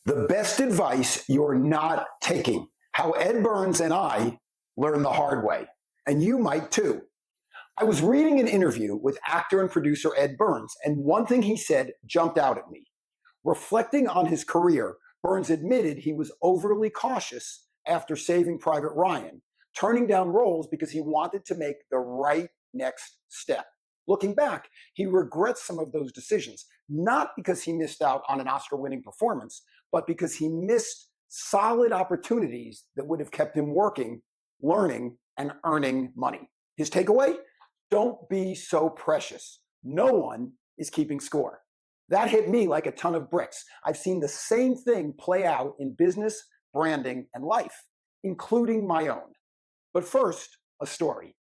The best advice you're not taking. How Ed Burns and I learned the hard way. And you might too. I was reading an interview with actor and producer Ed Burns, and one thing he said jumped out at me. Reflecting on his career, Burns admitted he was overly cautious after Saving Private Ryan, turning down roles because he wanted to make the right next step. Looking back, he regrets some of those decisions, not because he missed out on an Oscar-winning performance, but because he missed solid opportunities that would have kept him working, learning, and earning money. His takeaway? Don't be so precious. No one is keeping score. That hit me like a ton of bricks. I've seen the same thing play out in business, branding, and life, including my own. But first, a story.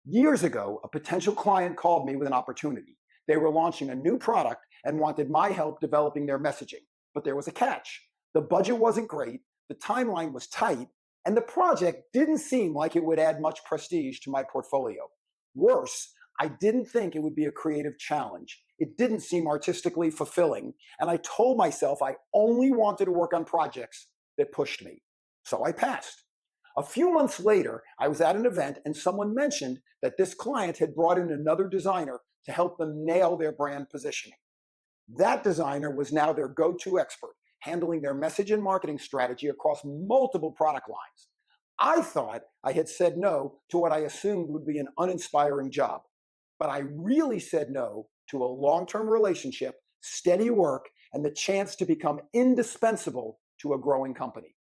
Years ago, a potential client called me with an opportunity. They were launching a new product and wanted my help developing their messaging. But there was a catch. The budget wasn't great, the timeline was tight, and the project didn't seem like it would add much prestige to my portfolio. Worse, I didn't think it would be a creative challenge. It didn't seem artistically fulfilling, and I told myself I only wanted to work on projects that pushed me. So I passed. A few months later, I was at an event and someone mentioned that this client had brought in another designer to help them nail their brand positioning. That designer was now their go-to expert, handling their message and marketing strategy across multiple product lines. I thought I had said no to what I assumed would be an uninspiring job, but I really said no to a long-term relationship, steady work, and the chance to become indispensable to a growing company.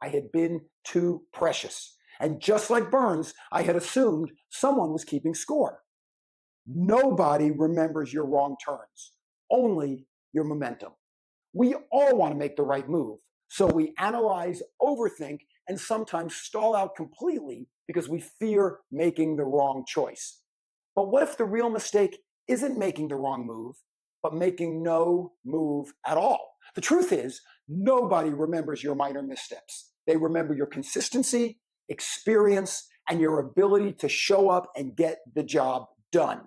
I had been too precious. And just like Burns, I had assumed someone was keeping score. Nobody remembers your wrong turns, only your momentum. We all want to make the right move, so we analyze, overthink, and sometimes stall out completely because we fear making the wrong choice. But what if the real mistake isn't making the wrong move, but making no move at all? The truth is, nobody remembers your minor missteps. They remember your consistency, experience, and your ability to show up and get the job done.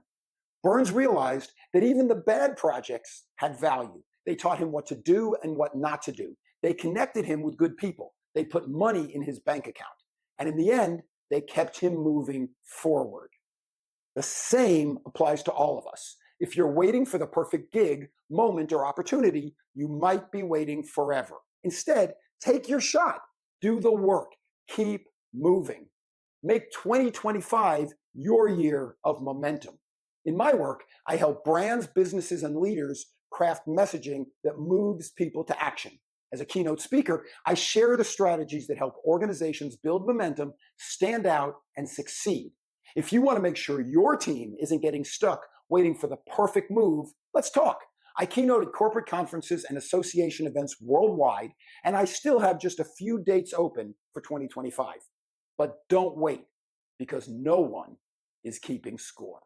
Burns realized that even the bad projects had value. They taught him what to do and what not to do. They connected him with good people. They put money in his bank account. And in the end, they kept him moving forward. The same applies to all of us. If you're waiting for the perfect gig, moment, or opportunity, you might be waiting forever. Instead, take your shot. Do the work. Keep moving. Make 2025 your year of momentum. In my work, I help brands, businesses, and leaders craft messaging that moves people to action. As a keynote speaker, I share the strategies that help organizations build momentum, stand out, and succeed. If you want to make sure your team isn't getting stuck waiting for the perfect move, let's talk. I keynoted corporate conferences and association events worldwide, and I still have just a few dates open for 2025. But don't wait, because no one is keeping score.